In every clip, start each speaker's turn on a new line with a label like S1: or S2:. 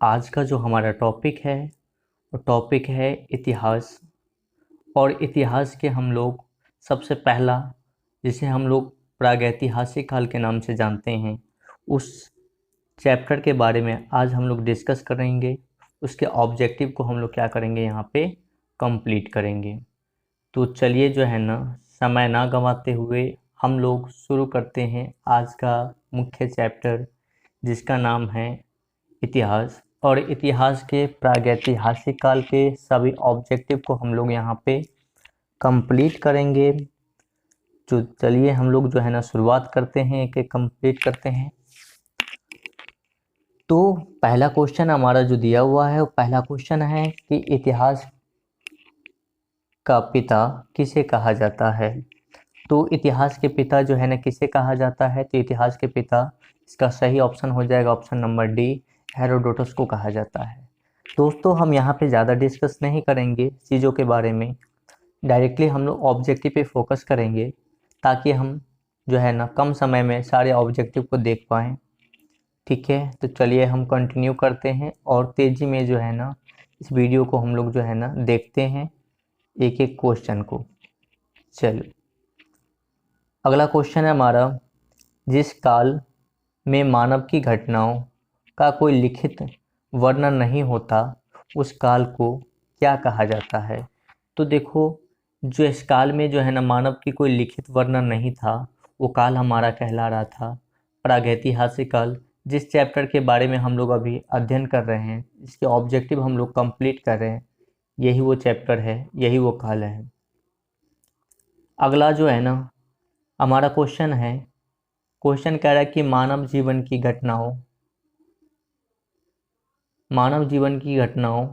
S1: आज का जो हमारा टॉपिक है वो टॉपिक है इतिहास। और इतिहास के हम लोग सबसे पहला, जिसे हम लोग प्रागैतिहासिक काल के नाम से जानते हैं, उस चैप्टर के बारे में आज हम लोग डिस्कस करेंगे। उसके ऑब्जेक्टिव को हम लोग क्या करेंगे, यहाँ पे कंप्लीट करेंगे। तो चलिए जो है ना, समय ना गंवाते हुए हम लोग शुरू करते हैं आज का मुख्य चैप्टर, जिसका नाम है इतिहास। और इतिहास के प्रागैतिहासिक काल के सभी ऑब्जेक्टिव को हम लोग यहाँ पे कंप्लीट करेंगे। तो चलिए हम लोग जो है ना शुरुआत करते हैं, एक एक कंप्लीट करते हैं। तो पहला क्वेश्चन हमारा जो दिया हुआ है वो पहला क्वेश्चन है कि इतिहास का पिता किसे कहा जाता है। तो इतिहास के पिता जो है ना किसे कहा जाता है, तो इतिहास के पिता, इसका सही ऑप्शन हो जाएगा ऑप्शन नंबर डी, हेरोडोटस को कहा जाता है। दोस्तों हम यहाँ पे ज़्यादा डिस्कस नहीं करेंगे चीज़ों के बारे में, डायरेक्टली हम लोग ऑब्जेक्टिव पे फोकस करेंगे, ताकि हम जो है ना कम समय में सारे ऑब्जेक्टिव को देख पाएँ। ठीक है, तो चलिए हम कंटिन्यू करते हैं और तेज़ी में जो है ना इस वीडियो को हम लोग जो है ना देखते हैं एक एक क्वेश्चन को। चलो अगला क्वेश्चन है हमारा, जिस काल में मानव की घटनाओं का कोई लिखित वर्णन नहीं होता, उस काल को क्या कहा जाता है। तो देखो, जो इस काल में जो है ना मानव की कोई लिखित वर्णन नहीं था, वो काल हमारा कहला रहा था प्रागैतिहासिक काल। जिस चैप्टर के बारे में हम लोग अभी अध्ययन कर रहे हैं, इसके ऑब्जेक्टिव हम लोग कंप्लीट कर रहे हैं, यही वो चैप्टर है, यही वो काल है। अगला जो है ना हमारा क्वेश्चन है, क्वेश्चन कह रहा है कि मानव जीवन की घटनाओं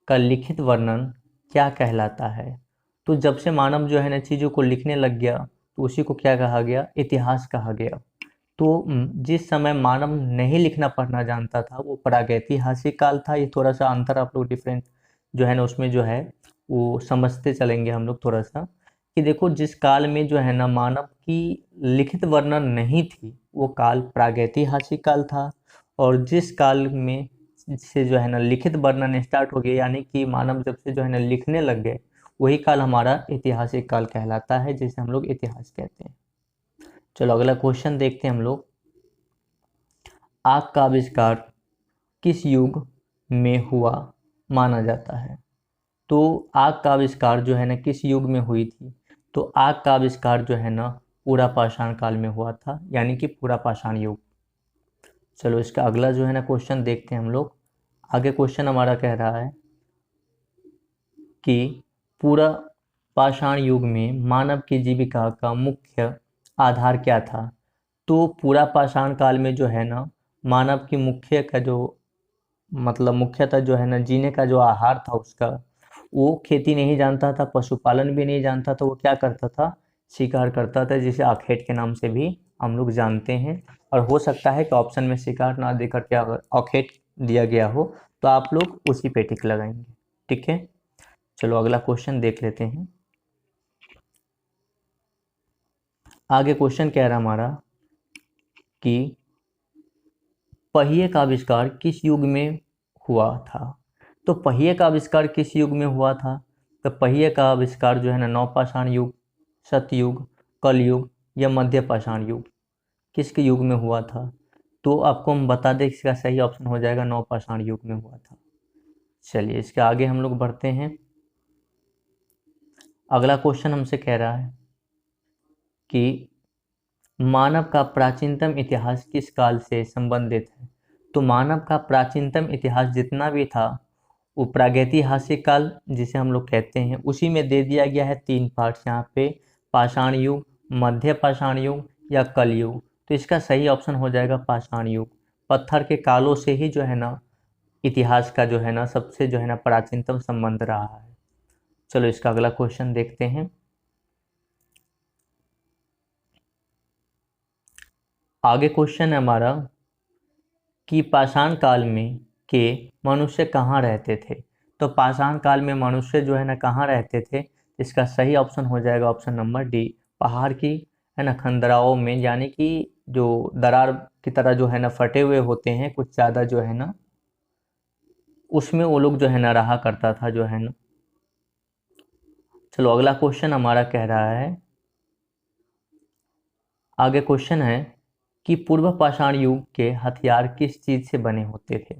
S1: का लिखित वर्णन क्या कहलाता है। तो जब से मानव जो है ना चीज़ों को लिखने लग गया, तो उसी को क्या कहा गया, इतिहास कहा गया। तो जिस समय मानव नहीं लिखना पढ़ना जानता था वो प्रागैतिहासिक काल था। ये थोड़ा सा अंतर आप लोग डिफरेंट जो है ना उसमें जो है वो समझते चलेंगे हम लोग थोड़ा सा, कि देखो जिस काल में जो है ना मानव की लिखित वर्णन नहीं थी, वो काल प्रागैतिहासिक काल था। और जिस काल में से जो है ना लिखित वर्णन स्टार्ट हो गया, यानी कि मानव जब से जो है ना लिखने लग गए, वही काल हमारा ऐतिहासिक काल कहलाता है, जिसे हम लोग इतिहास कहते हैं। चलो अगला क्वेश्चन देखते हैं हम लोग, आग का आविष्कार किस युग में हुआ माना जाता है। तो आग का आविष्कार जो है ना किस युग में हुई थी, तो आग का आविष्कार जो है ना पूरा पाषाण काल में हुआ था, यानी कि पूरा पाषाण युग। चलो इसका अगला जो है ना क्वेश्चन देखते हैं हम लोग। आगे क्वेश्चन हमारा कह रहा है कि पूरा पाषाण युग में मानव की जीविका का मुख्य आधार क्या था। तो पूरा पाषाण काल में जो है ना मानव की मुख्य का जो मतलब मुख्यतः जो है ना जीने का जो आहार था उसका, वो खेती नहीं जानता था, पशुपालन भी नहीं जानता था। वो क्या करता था, शिकार करता था, जिसे आखेट के नाम से भी हम लोग जानते हैं। और हो सकता है कि ऑप्शन में शिकार ना देकर क्या आखेट दिया गया हो, तो आप लोग उसी पे टिक लगाएंगे। ठीक है, चलो अगला क्वेश्चन देख लेते हैं। आगे क्वेश्चन कह रहा हमारा कि पहिए का आविष्कार किस युग में हुआ था। तो पहिए का आविष्कार किस युग में हुआ था, तो पहिए का आविष्कार जो है ना नवपाषाण युग, सतयुग, कलयुग या मध्य पाषाण युग, किसके युग में हुआ था। तो आपको हम बता दें, इसका सही ऑप्शन हो जाएगा नवपाषाण युग में हुआ था। चलिए इसके आगे हम लोग बढ़ते हैं। अगला क्वेश्चन हमसे कह रहा है कि मानव का प्राचीनतम इतिहास किस काल से संबंधित है। तो मानव का प्राचीनतम इतिहास जितना भी था, वो प्रागैतिहासिक काल जिसे हम लोग कहते हैं, उसी में दे दिया गया है 3 पार्ट्स यहाँ पे, पाषाण युग, मध्य पाषाण युग या कलयुग। तो इसका सही ऑप्शन हो जाएगा पाषाण युग। पत्थर के कालों से ही जो है ना इतिहास का जो है ना सबसे जो है ना प्राचीनतम संबंध रहा है। चलो इसका अगला क्वेश्चन देखते हैं। आगे क्वेश्चन है हमारा कि पाषाण काल में के मनुष्य कहाँ रहते थे। तो पाषाण काल में मनुष्य जो है ना कहाँ रहते थे, इसका सही ऑप्शन हो जाएगा ऑप्शन नंबर डी, पहाड़ की है ना खंदराओं में, यानी कि जो दरार की तरह जो है ना फटे हुए होते हैं कुछ ज़्यादा जो है ना उसमें वो लोग जो है ना रहा करता था जो है ना। चलो अगला क्वेश्चन हमारा कह रहा है, आगे क्वेश्चन है कि पूर्व पाषाण युग के हथियार किस चीज से बने होते थे।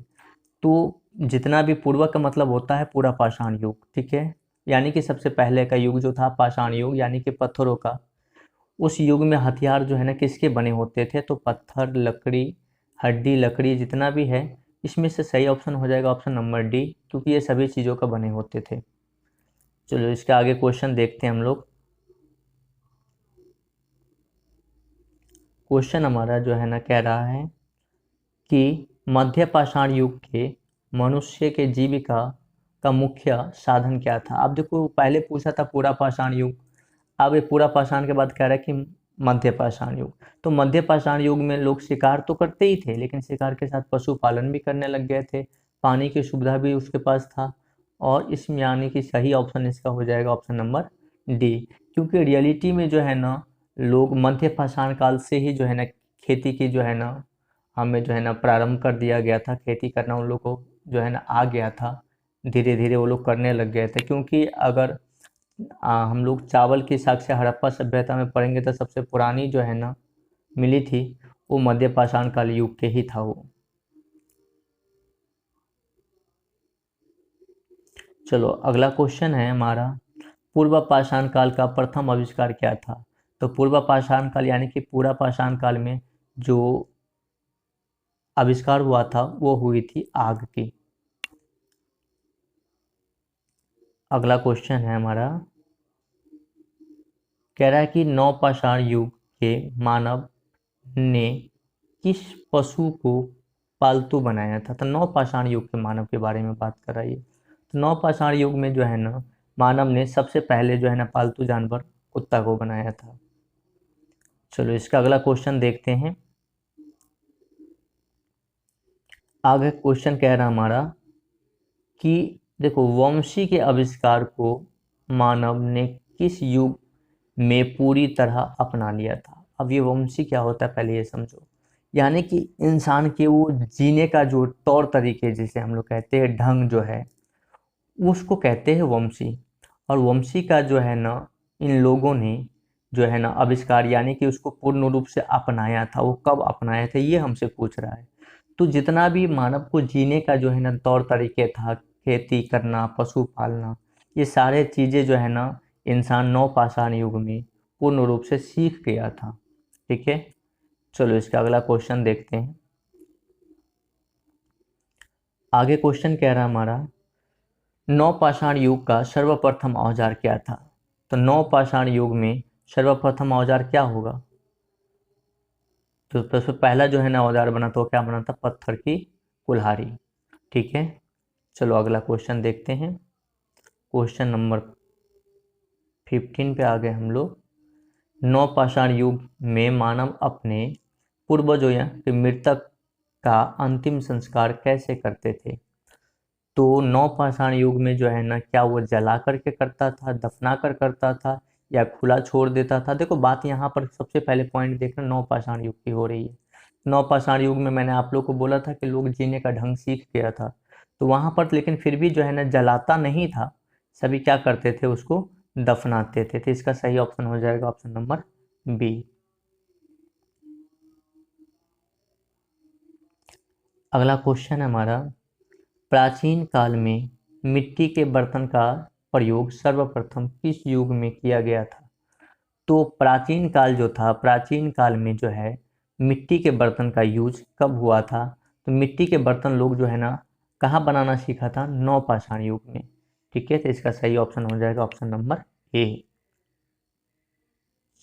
S1: तो जितना भी पूर्व का मतलब होता है पूरा पाषाण युग, ठीक है, यानी कि सबसे पहले का युग जो था पाषाण युग यानी कि पत्थरों का, उस युग में हथियार जो है ना किसके बने होते थे, तो पत्थर, लकड़ी, हड्डी, लकड़ी जितना भी है, इसमें से सही ऑप्शन हो जाएगा ऑप्शन नंबर डी, क्योंकि ये सभी चीज़ों का बने होते थे। चलो इसके आगे क्वेश्चन देखते हैं हम लोग। क्वेश्चन हमारा जो है ना कह रहा है कि मध्य पाषाण युग के मनुष्य के जीविका का मुख्य साधन क्या था। अब देखो पहले पूछा था पूरा पाषाण युग, अब ये पूरा पाषाण के बाद कह रहा है कि मध्य पाषाण युग। तो मध्य पाषाण युग में लोग शिकार तो करते ही थे, लेकिन शिकार के साथ पशुपालन भी करने लग गए थे, पानी की सुविधा भी उसके पास था। और इसमें यानी कि सही ऑप्शन इसका हो जाएगा ऑप्शन नंबर डी, क्योंकि रियलिटी में जो है ना लोग मध्य पाषाण काल से ही जो है ना खेती की जो है ना हमें जो है ना प्रारंभ कर दिया गया था, खेती करना उन लोग को जो है ना आ गया था, धीरे धीरे वो लोग करने लग गए थे। क्योंकि अगर हम लोग चावल की साक्ष्य हड़प्पा सभ्यता में पढ़ेंगे तो सबसे पुरानी जो है ना मिली थी वो मध्य पाषाण काल युग के ही था वो। चलो अगला क्वेश्चन है हमारा, पूर्व पाषाण काल का प्रथम आविष्कार क्या था। तो पूर्व पाषाण काल यानी कि पूरा पाषाण काल में जो आविष्कार हुआ था वो हुई थी आग की। अगला क्वेश्चन है हमारा, कह रहा है कि नवपाषाण युग के मानव ने किस पशु को पालतू बनाया था। तो नवपाषाण युग के मानव के बारे में बात कर रही है। तो नवपाषाण युग में जो है ना मानव ने सबसे पहले जो है ना पालतू जानवर कुत्ता को बनाया था। चलो इसका अगला क्वेश्चन देखते हैं। आगे क्वेश्चन कह रहा हमारा कि देखो वंशी के आविष्कार को मानव ने किस युग में पूरी तरह अपना लिया था। अब ये वंशी क्या होता है पहले ये समझो, यानी कि इंसान के वो जीने का जो तौर तरीके जिसे हम लोग कहते हैं ढंग जो है उसको कहते हैं वंशी। और वंशी का जो है ना इन लोगों ने जो है ना आविष्कार यानी कि उसको पूर्ण रूप से अपनाया था, वो कब अपनाया था ये हमसे पूछ रहा है। तो जितना भी मानव को जीने का जो है ना तौर तरीके था, खेती करना, पशु पालना, ये सारे चीज़ें जो है ना इंसान नवपाषाण युग में पूर्ण रूप से सीख गया था। ठीक है, चलो इसका अगला क्वेश्चन देखते हैं। आगे क्वेश्चन कह रहा है हमारा, नवपाषाण युग का सर्वप्रथम औजार क्या था। तो नवपाषाण युग में सर्वप्रथम औजार क्या होगा। तो सबसे पहला जो है ना औजार बना तो क्या बना था, पत्थर की कुल्हाड़ी। ठीक है, चलो अगला क्वेश्चन देखते हैं। क्वेश्चन नंबर 15 पे आ गए हम लोग। नवपाषाण युग में मानव अपने पूर्वजों या फिर मृतक का अंतिम संस्कार कैसे करते थे। तो नवपाषाण युग में जो है ना क्या वो जला करके करता था, दफना कर करता था, या खुला छोड़ देता था। देखो बात यहाँ पर सबसे पहले पॉइंट देखना नवपाषाण युग की हो रही है। नवपाषाण युग में मैंने आप लोग को बोला था कि लोग जीने का ढंग सीख गया था, तो वहाँ पर लेकिन फिर भी जो है ना जलाता नहीं था, सभी क्या करते थे उसको दफनाते थे। तो इसका सही ऑप्शन हो जाएगा ऑप्शन नंबर बी। अगला क्वेश्चन है हमारा, प्राचीन काल में मिट्टी के बर्तन का प्रयोग सर्वप्रथम किस युग में किया गया था। तो प्राचीन काल जो था, प्राचीन काल में जो है मिट्टी के बर्तन का यूज कब हुआ था। तो मिट्टी के बर्तन लोग जो है ना कहाँ बनाना सीखा था, नवपाषाण युग में। ठीक है, तो इसका सही ऑप्शन हो जाएगा ऑप्शन नंबर ए।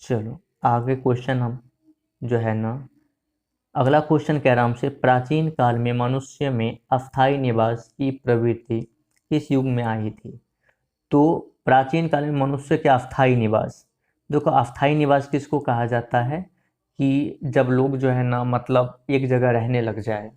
S1: चलो आगे क्वेश्चन हम जो है ना, अगला क्वेश्चन कह रहा हूं हमसे, प्राचीन काल में मनुष्य में अस्थायी निवास की प्रवृत्ति किस युग में आई थी। तो प्राचीन काल में मनुष्य के अस्थायी निवास, देखो अस्थायी निवास किसको कहा जाता है कि जब लोग जो है ना मतलब एक जगह रहने लग जाए,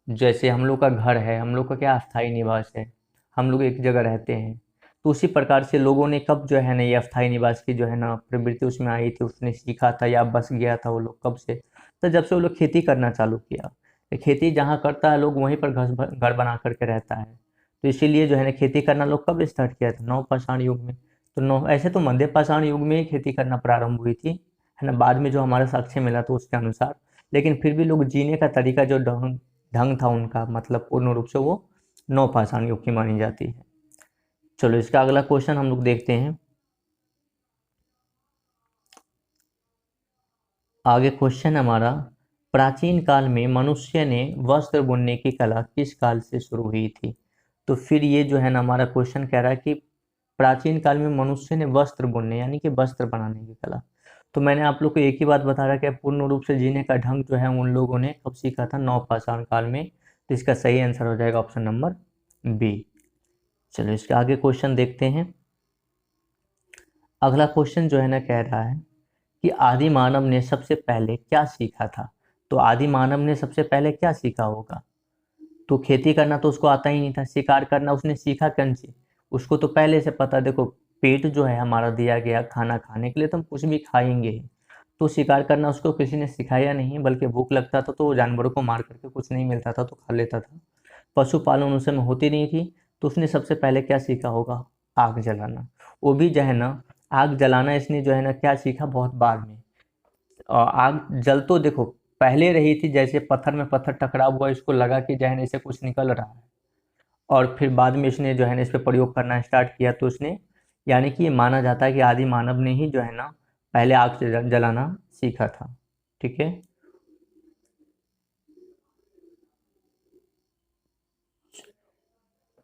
S1: जैसे हम लोग का घर है, हम लोग का क्या अस्थायी निवास है, हम लोग एक जगह रहते हैं। तो उसी प्रकार से लोगों ने कब जो है ना ये अस्थायी निवास की जो है ना प्रवृत्ति उसमें आई थी, उसने सीखा था या बस गया था वो लोग कब से, तो जब से वो लोग खेती करना चालू किया। खेती जहाँ करता है लोग वहीं पर घर बना करके रहता है। तो इसीलिए जो है ना खेती करना लोग कब स्टार्ट किया था, नवपाषाण युग में। तो नौ ऐसे तो मध्य पाषाण युग में ही खेती करना प्रारंभ हुई थी, है ना, बाद में जो हमारा साक्ष्य मिला तो उसके अनुसार। लेकिन फिर भी लोग जीने का तरीका जो ढंग ढंग था उनका, मतलब पूर्ण रूप से वो नवपाषाण युग की मानी जाती है। चलो इसका अगला क्वेश्चन हम लोग देखते हैं। आगे क्वेश्चन हमारा, प्राचीन काल में मनुष्य ने वस्त्र बुनने की कला किस काल से शुरू हुई थी। तो फिर ये जो है ना हमारा क्वेश्चन कह रहा है कि प्राचीन काल में मनुष्य ने वस्त्र बुनने यानी कि वस्त्र बनाने की कला। तो मैंने आप लोग को एक ही बात बता रहा कि पूर्ण रूप से जीने का ढंग जो है उन लोगों ने कब सीखा था, नवपाषाण काल में। तो इसका सही आंसर हो जाएगा ऑप्शन नंबर बी। चलो इसके आगे क्वेश्चन देखते हैं। अगला क्वेश्चन जो है ना कह रहा है कि आदि मानव ने सबसे पहले क्या सीखा था। तो आदि मानव ने सबसे पहले क्या सीखा होगा। तो खेती करना तो उसको आता ही नहीं था, शिकार करना उसने सीखा कौन से, उसको तो पहले से पता। देखो पेट जो है हमारा दिया गया खाना खाने के लिए, तो हम कुछ भी खाएंगे ही। तो शिकार करना उसको किसी ने सिखाया नहीं, बल्कि भूख लगता था तो वो जानवरों को मार करके कुछ नहीं मिलता था तो खा लेता था। पशुपालन उस समय होती नहीं थी, तो उसने सबसे पहले क्या सीखा होगा, आग जलाना। वो भी जो है ना आग जलाना इसने जो है ना क्या सीखा बहुत बाद में। और आग जल तो देखो पहले रही थी, जैसे पत्थर में पत्थर टकरा हुआ, इसको लगा कि जो है ना इससे कुछ निकल रहा है, और फिर बाद में इसने जो है ना इस पर प्रयोग करना स्टार्ट किया। तो उसने यानी कि ये माना जाता है कि आदि मानव ने ही जो है ना पहले आग से जलाना सीखा था। ठीक है।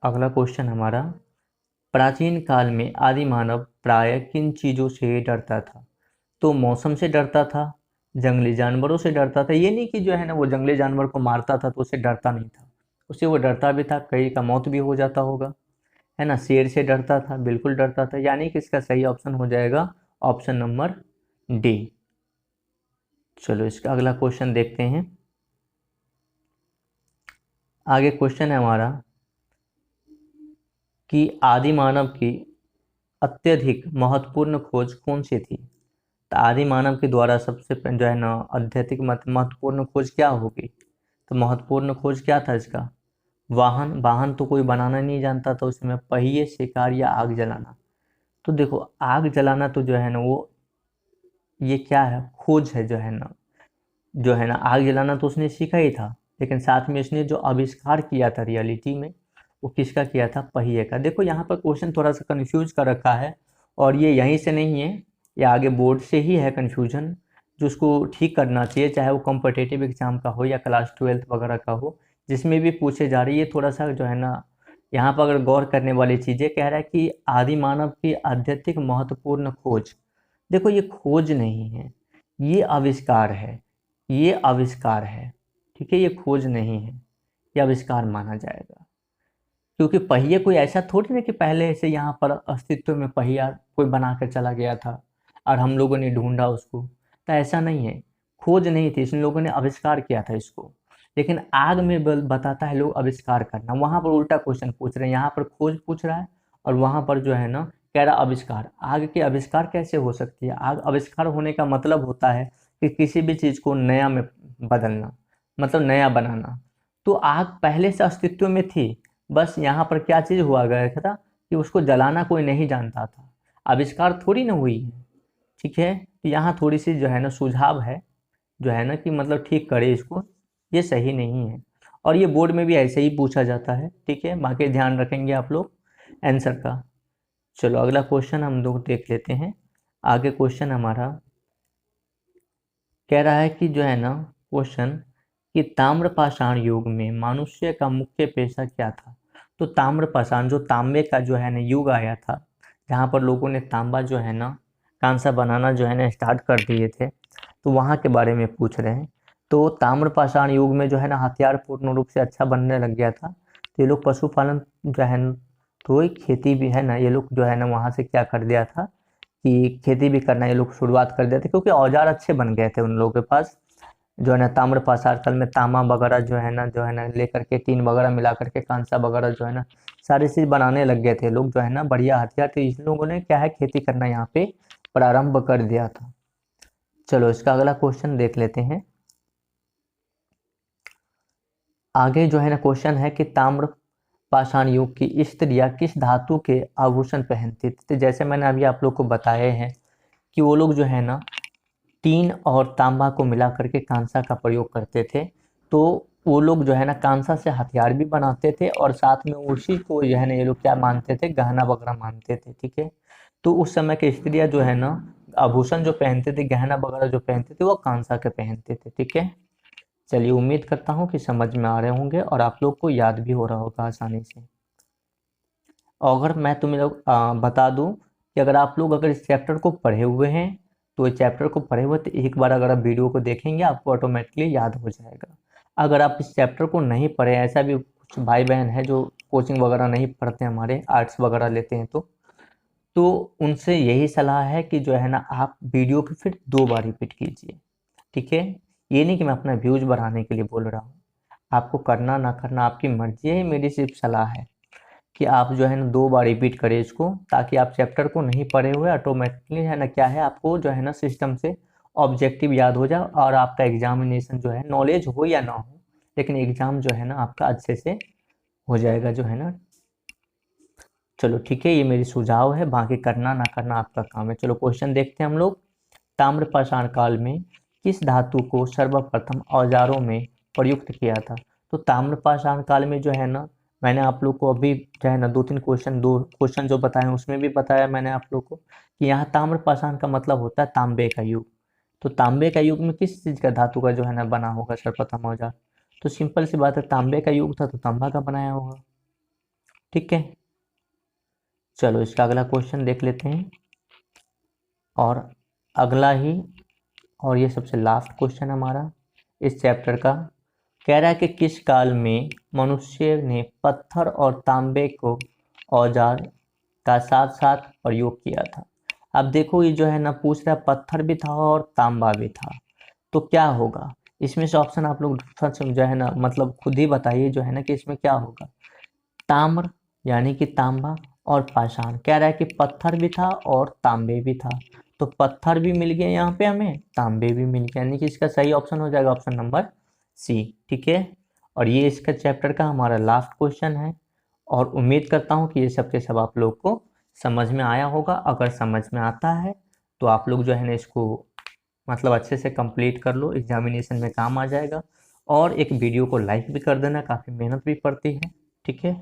S1: अगला क्वेश्चन हमारा, प्राचीन काल में आदि मानव प्राय किन चीजों से डरता था। तो मौसम से डरता था, जंगली जानवरों से डरता था। ये नहीं कि जो है ना वो जंगली जानवर को मारता था तो उससे डरता नहीं था, उससे वो डरता भी था, कई का मौत भी हो जाता होगा, है ना। शेर से डरता था, बिल्कुल डरता था, यानी कि इसका सही ऑप्शन हो जाएगा ऑप्शन नंबर डी। चलो इसका अगला क्वेश्चन देखते हैं। आगे क्वेश्चन है हमारा कि आदि मानव की अत्यधिक महत्वपूर्ण खोज कौन सी थी। तो आदि मानव के द्वारा सबसे जो है ना अत्यधिक महत्वपूर्ण खोज क्या होगी। तो महत्वपूर्ण खोज क्या था इसका, वाहन। वाहन तो कोई बनाना नहीं जानता था उसमें, पहिए, शिकार या आग जलाना। तो देखो आग जलाना तो जो है ना वो ये क्या है, खोज है, जो है ना आग जलाना तो उसने सीखा ही था। लेकिन साथ में इसने जो आविष्कार किया था रियलिटी में, वो किसका किया था, पहिए का। देखो यहाँ पर क्वेश्चन थोड़ा सा कंफ्यूज कर रखा है, और ये यहीं से नहीं है, ये आगे बोर्ड से ही है कंफ्यूजन, जो उसको ठीक करना चाहिए, चाहे वो कॉम्पिटेटिव एग्जाम का हो या क्लास 12th वगैरह का हो, जिसमें भी पूछे जा रही है। थोड़ा सा जो है ना यहाँ पर अगर गौर करने वाली चीज़ें, कह रहा है कि आदि मानव की अत्यधिक महत्वपूर्ण खोज। देखो ये खोज नहीं है, ये आविष्कार है, ये आविष्कार है। ठीक है, ये खोज नहीं है, ये आविष्कार माना जाएगा। क्योंकि पहिए कोई ऐसा थोड़ी ना कि पहले से यहाँ पर अस्तित्व में पहिया कोई बना कर चला गया था और हम लोगों ने ढूंढा उसको, तो ऐसा नहीं है। खोज नहीं थी, इन लोगों ने आविष्कार किया था इसको। लेकिन आग में बताता है लोग आविष्कार करना, वहां पर उल्टा क्वेश्चन पूछ रहे हैं, यहाँ पर खोज पूछ रहा है और वहां पर जो है ना कह रहा आविष्कार। आग के आविष्कार कैसे हो सकती है, आग आविष्कार होने का मतलब होता है कि किसी भी चीज को नया में बदलना, मतलब नया बनाना। तो आग पहले से अस्तित्व में थी, बस यहाँ पर क्या चीज हुआ गया था कि उसको जलाना कोई नहीं जानता था, आविष्कार थोड़ी ना हुई है। ठीक है, तो यहाँ थोड़ी सी जो है ना सुझाव है, जो है ना कि मतलब ठीक करे इसको, ये सही नहीं है। और ये बोर्ड में भी ऐसे ही पूछा जाता है। ठीक है, बाकी ध्यान रखेंगे आप लोग आंसर का। चलो अगला क्वेश्चन हम लोग देख लेते हैं। आगे क्वेश्चन हमारा कह रहा है कि जो है ना क्वेश्चन कि ताम्रपाषाण युग में मनुष्य का मुख्य पेशा क्या था। तो ताम्रपाषाण जो तांबे का जो है ना युग आया था, जहाँ पर लोगों ने तांबा जो है ना कांसा बनाना जो है ना स्टार्ट कर दिए थे, तो वहाँ के बारे में पूछ रहे हैं। तो ताम्रपाषाण युग में जो है ना हथियार पूर्ण रूप से अच्छा बनने लग गया था, तो ये लोग पशुपालन जो है न, तो ये खेती भी है ना, ये लोग जो है ना वहाँ से क्या कर दिया था कि खेती भी करना ये लोग शुरुआत कर दिए थे, क्योंकि औजार अच्छे बन गए थे उन लोगों के पास। जो है ना ताम्र पाषाण काल में तांबा वगैरह जो है ना लेकर के टीन वगैरह मिला करके कांसा वगैरह जो है ना सारी चीज बनाने लग गए थे लोग, जो है ना बढ़िया हथियार थे। इन लोगों ने क्या है खेती करना यहाँ पे प्रारंभ कर दिया था। चलो इसका अगला क्वेश्चन देख लेते हैं। आगे जो है ना क्वेश्चन है कि ताम्र पाषाण युग की स्त्रियां किस धातु के आभूषण पहनती थी। तो जैसे मैंने अभी आप लोग को बताए हैं कि वो लोग जो है ना टीन और तांबा को मिला करके कांसा का प्रयोग करते थे। तो वो लोग जो है ना कांसा से हथियार भी बनाते थे और साथ में उसी को जो है ना ये लोग क्या मानते थे, गहना वगैरह मानते थे। ठीक है, तो उस समय के स्त्रियां जो है ना आभूषण जो पहनते थे, गहना वगैरह जो पहनते थे वो कांसा के पहनते थे। ठीक है, चलिए उम्मीद करता हूँ कि समझ में आ रहे होंगे और आप लोग को याद भी हो रहा होगा आसानी से। अगर मैं तुम्हें लोग बता दूं कि अगर आप लोग अगर इस चैप्टर को पढ़े हुए हैं तो इस चैप्टर को पढ़े हुए तो एक बार अगर आप वीडियो को देखेंगे आपको ऑटोमेटिकली याद हो जाएगा। अगर आप इस चैप्टर को नहीं पढ़े, ऐसा भी कुछ भाई बहन है जो कोचिंग वगैरह नहीं पढ़ते, हमारे आर्ट्स वगैरह लेते हैं, तो उनसे यही सलाह है कि जो है ना आप वीडियो को फिर 2 बार रिपीट कीजिए। ठीक है, ये नहीं कि मैं अपना व्यूज बढ़ाने के लिए बोल रहा हूँ, आपको करना ना करना आपकी मर्जी है, मेरी सिर्फ सलाह है कि आप जो है ना 2 बार रिपीट करें इसको, ताकि आप चैप्टर को नहीं पढ़े हुए ऑटोमेटिकली है ना क्या है आपको जो है ना सिस्टम से ऑब्जेक्टिव याद हो जाए और आपका एग्जामिनेशन जो है नॉलेज हो या ना हो, लेकिन एग्जाम जो है ना आपका अच्छे से हो जाएगा जो है ना। चलो ठीक है, ये मेरी सुझाव है, बाकी करना ना करना आपका काम है। चलो क्वेश्चन देखते हैं हम लोग। ताम्रपाषाण काल में किस धातु को सर्वप्रथम औजारों में प्रयुक्त किया था। तो ताम्रपाषाण काल में जो है ना मैंने आप लोग को अभी जो है ना 2 क्वेश्चन जो बताए हैं उसमें भी बताया मैंने आप लोग को कि यहाँ ताम्रपाषाण का मतलब होता है तांबे का युग। तो तांबे का युग में किस चीज का धातु का जो है ना बना होगा सर्वप्रथम औजार। तो सिंपल सी बात है, तांबे का युग था तो तांबा का बनाया होगा। ठीक है, चलो इसका अगला क्वेश्चन देख लेते हैं। और अगला ही और ये सबसे लास्ट क्वेश्चन हमारा इस चैप्टर का, कह रहा है कि किस काल में मनुष्य ने पत्थर और तांबे को औजार का साथ साथ प्रयोग किया था। अब देखो ये जो है ना पूछ रहा है पत्थर भी था और तांबा भी था, तो क्या होगा इसमें से। ऑप्शन आप लोग सच जो है ना मतलब खुद ही बताइए जो है ना कि इसमें क्या होगा। ताम्र यानी कि तांबा और पाषाण, कह रहा है कि पत्थर भी था और तांबे भी था, तो पत्थर भी मिल गया यहाँ पे हमें, तांबे भी मिल गया, यानी कि इसका सही ऑप्शन हो जाएगा ऑप्शन नंबर सी। ठीक है, और ये इसका चैप्टर का हमारा लास्ट क्वेश्चन है और उम्मीद करता हूँ कि ये सब के सब आप लोग को समझ में आया होगा। अगर समझ में आता है तो आप लोग जो है ना इसको मतलब अच्छे से कंप्लीट कर लो, एग्जामिनेशन में काम आ जाएगा। और एक वीडियो को लाइक भी कर देना, काफ़ी मेहनत भी पड़ती है। ठीक है।